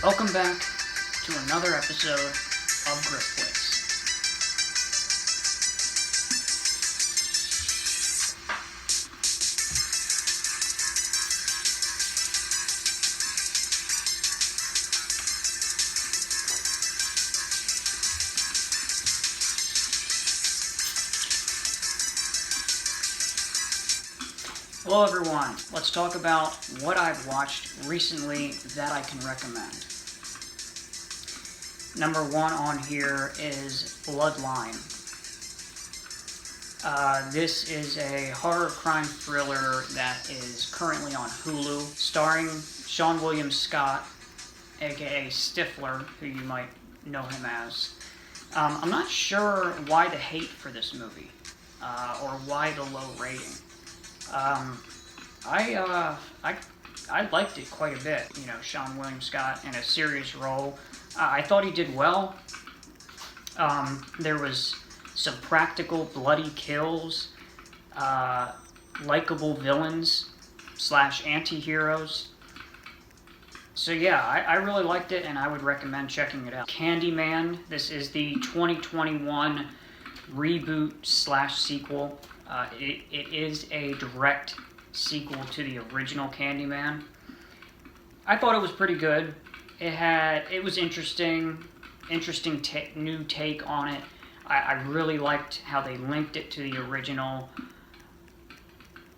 Welcome back to another episode of Griff. Hello everyone, let's talk about what I've watched recently that I can recommend. Number one on here is Bloodline. This is a horror crime thriller that is currently on Hulu, starring Sean William Scott, aka Stifler, who you might know him as. I'm not sure why the hate for this movie, or why the low rating. I liked it quite a bit. You know, Sean William Scott in a serious role. I thought he did well. There was some practical bloody kills, likable villains / anti-heroes. So yeah, I really liked it, and I would recommend checking it out. Handyman. This is the 2021 reboot / sequel. It is a direct sequel to the original Candyman. I thought it was pretty good. It was interesting new take on it. I really liked how they linked it to the original.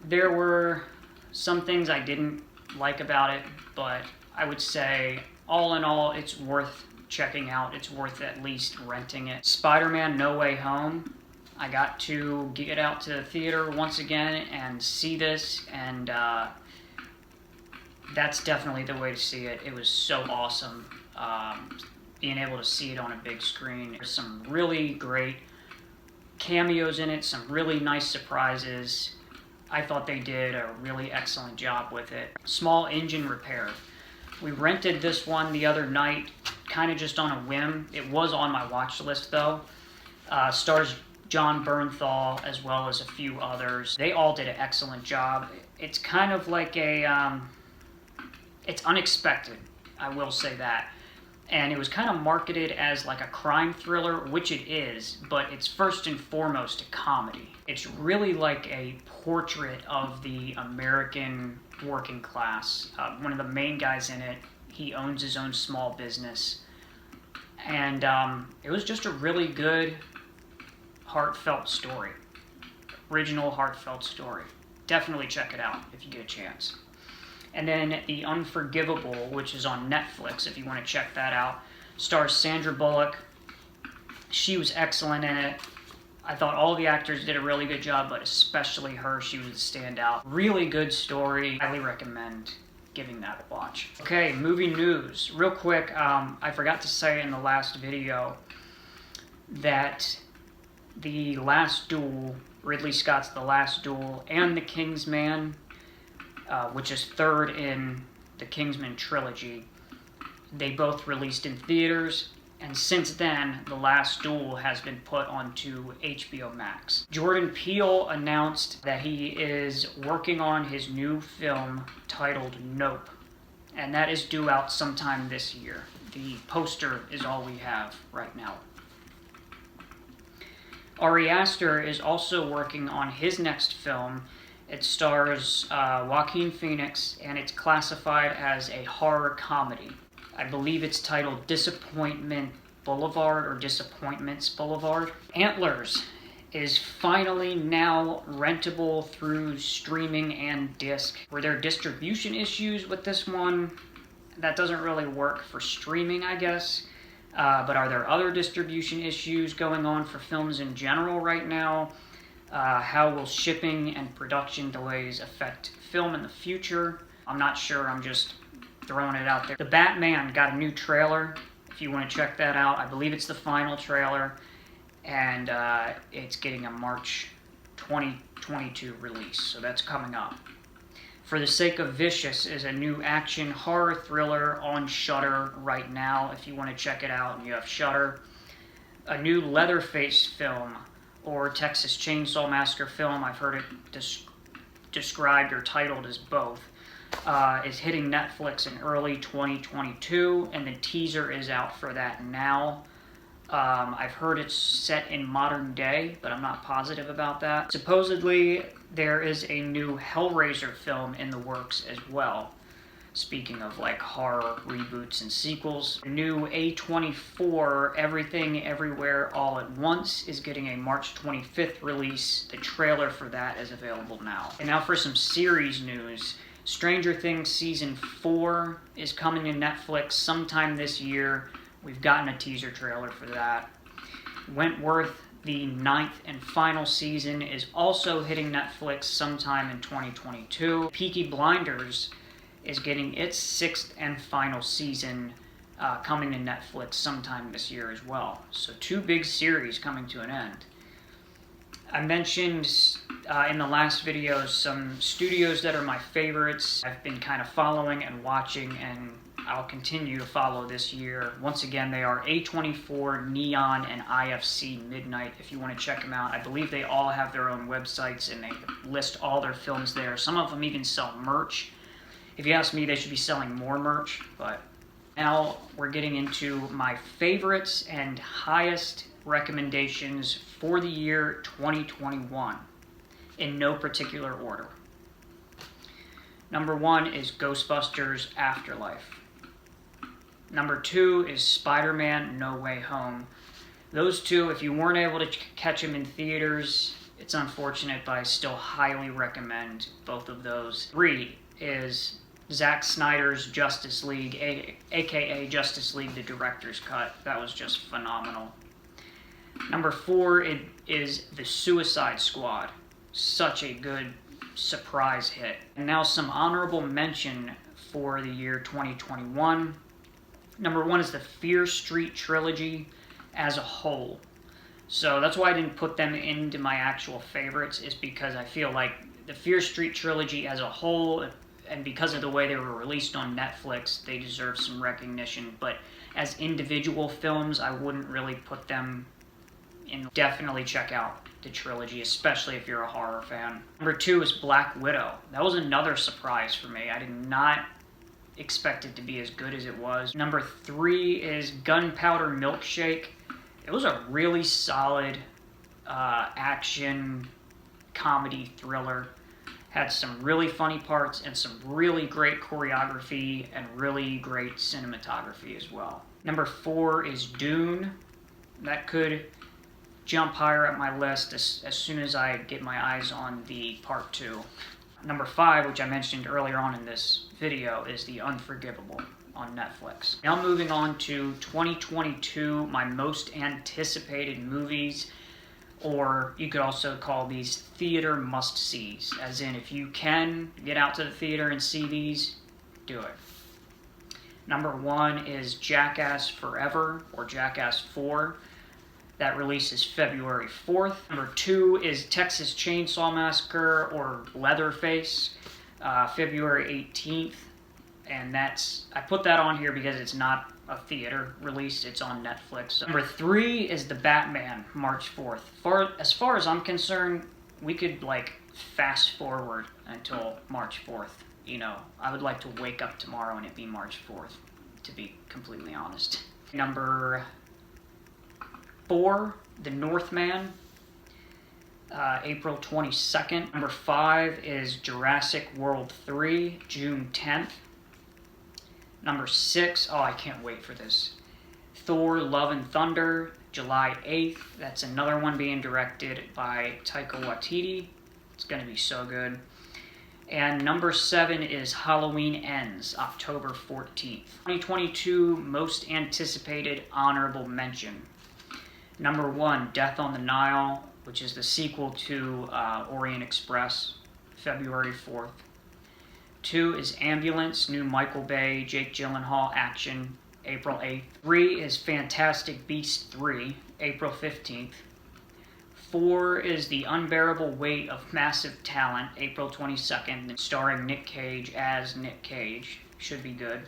There were some things I didn't like about it, but I would say all in all, it's worth checking out. It's worth at least renting it. Spider-Man No Way Home. I got to get out to the theater once again and see this, and that's definitely the way to see it. It was so awesome being able to see it on a big screen. There's some really great cameos in it, some really nice surprises. I thought they did a really excellent job with it. Small engine repair. We rented this one the other night, kind of just on a whim. It was on my watch list though. Stars John Bernthal, as well as a few others. They all did an excellent job. It's kind of like it's unexpected, I will say that. And it was kind of marketed as like a crime thriller, which it is, but it's first and foremost a comedy. It's really like a portrait of the American working class. One of the main guys in it, he owns his own small business. And it was just a really good, heartfelt story. Original heartfelt story. Definitely check it out if you get a chance. And then The Unforgivable, which is on Netflix if you want to check that out, stars Sandra Bullock. She was excellent in it. I thought all the actors did a really good job, but especially her, she was a standout. Really good story. Highly recommend giving that a watch. Okay, movie news. Real quick, I forgot to say in the last video that The Last Duel, Ridley Scott's The Last Duel, and The Kingsman, which is third in the Kingsman trilogy, they both released in theaters, and since then, The Last Duel has been put onto HBO Max. Jordan Peele announced that he is working on his new film titled Nope, and that is due out sometime this year. The poster is all we have right now. Ari Aster is also working on his next film. It stars Joaquin Phoenix, and it's classified as a horror comedy. I believe it's titled Disappointment Boulevard or Disappointments Boulevard. Antlers is finally now rentable through streaming and disc. Were there distribution issues with this one? That doesn't really work for streaming, I guess. But are there other distribution issues going on for films in general right now? How will shipping and production delays affect film in the future? I'm not sure, I'm just throwing it out there. The Batman got a new trailer, if you want to check that out. I believe it's the final trailer, and it's getting a March 2022 release, so that's coming up. For the Sake of Vicious is a new action horror thriller on Shudder right now, if you want to check it out and you have Shudder. A new Leatherface film, or Texas Chainsaw Massacre film, I've heard it described or titled as both. is hitting Netflix in early 2022, and the teaser is out for that now. I've heard it's set in modern day, but I'm not positive about that. Supposedly, there is a new Hellraiser film in the works as well. Speaking of like horror reboots and sequels, the new A24 Everything Everywhere All at Once is getting a March 25th release. The trailer for that is available now. And now for some series news. Stranger Things Season 4 is coming to Netflix sometime this year. We've gotten a teaser trailer for that. Wentworth, the 9th and final season, is also hitting Netflix sometime in 2022. Peaky Blinders is getting its 6th and final season coming to Netflix sometime this year as well. So 2 big series coming to an end. I mentioned in the last video some studios that are my favorites. I've been kind of following and watching, and I'll continue to follow this year. Once again, they are A24, Neon, and IFC Midnight if you want to check them out. I believe they all have their own websites and they list all their films there. Some of them even sell merch. If you ask me, they should be selling more merch, but now we're getting into my favorites and highest recommendations for the year 2021 in no particular order. Number 1 is Ghostbusters Afterlife. Number 2 is Spider-Man No Way Home. Those 2, if you weren't able to catch them in theaters, it's unfortunate, but I still highly recommend both of those. 3 is Zack Snyder's Justice League, aka Justice League, the director's cut. That was just phenomenal. Number 4 is The Suicide Squad. Such a good surprise hit. And now some honorable mention for the year 2021. Number 1 is the Fear Street trilogy as a whole. So that's why I didn't put them into my actual favorites, is because I feel like the Fear Street trilogy as a whole, and because of the way they were released on Netflix, they deserve some recognition. But as individual films, I wouldn't really put them in. Definitely check out the trilogy, especially if you're a horror fan. Number 2 is Black Widow. That was another surprise for me. I did not expect it to be as good as it was. Number 3 is Gunpowder Milkshake. It was a really solid action comedy thriller. Had some really funny parts and some really great choreography and really great cinematography as well. Number 4 is Dune. That could jump higher up my list as soon as I get my eyes on the part 2. Number 5, which I mentioned earlier on in this video, is The Unforgivable on Netflix. Now moving on to 2022, my most anticipated movies, or you could also call these theater must-sees, as in if you can get out to the theater and see these, do it. Number 1 is Jackass Forever, or Jackass 4. That releases February 4th. Number 2 is Texas Chainsaw Massacre, or Leatherface, February 18th. And I put that on here because it's not a theater release, it's on Netflix. Number 3 is The Batman, March 4th. As far as I'm concerned, we could fast forward until March 4th. You know, I would like to wake up tomorrow and it be March 4th, to be completely honest. Number 4, The Northman, April 22nd. Number 5 is Jurassic World 3, June 10th. Number 6, oh, I can't wait for this. Thor, Love and Thunder, July 8th. That's another one being directed by Taika Waititi. It's going to be so good. And number 7 is Halloween Ends, October 14th. 2022 most anticipated honorable mention. Number 1, Death on the Nile, which is the sequel to Orient Express, February 4th. 2 is Ambulance, new Michael Bay, Jake Gyllenhaal action, April 8th. 3 is Fantastic Beasts 3, April 15th. 4 is The Unbearable Weight of Massive Talent, April 22nd, starring Nick Cage as Nick Cage. Should be good.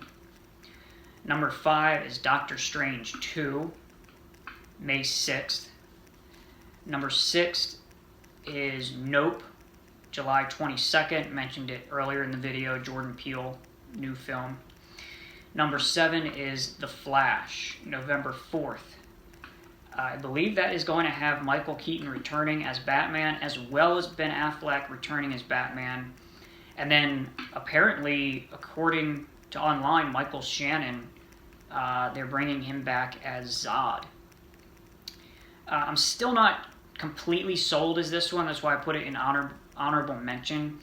Number 5 is Doctor Strange 2, May 6th. Number 6 is Nope, July 22nd, mentioned it earlier in the video, Jordan Peele, new film. Number 7 is The Flash, November 4th. I believe that is going to have Michael Keaton returning as Batman, as well as Ben Affleck returning as Batman. And then, apparently, according to online, Michael Shannon, they're bringing him back as Zod. I'm still not completely sold as this one. That's why I put it in honorable mention.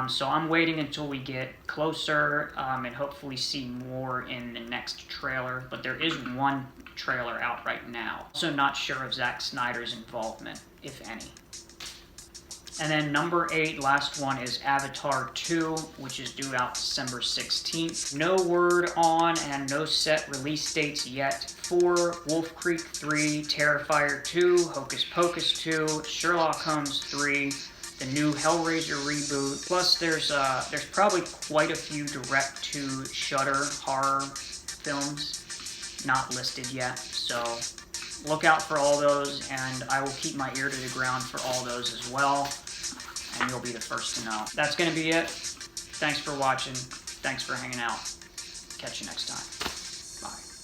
So I'm waiting until we get closer and hopefully see more in the next trailer. But there is one trailer out right now. Also not sure of Zack Snyder's involvement, if any. And then number 8, last one, is Avatar 2, which is due out December 16th. No word on and no set release dates yet for Wolf Creek 3, Terrifier 2, Hocus Pocus 2, Sherlock Holmes 3, the new Hellraiser reboot. Plus, there's probably quite a few direct-to-Shudder horror films not listed yet. So look out for all those, and I will keep my ear to the ground for all those as well. And you'll be the first to know. That's going to be it. Thanks for watching. Thanks for hanging out. Catch you next time. Bye.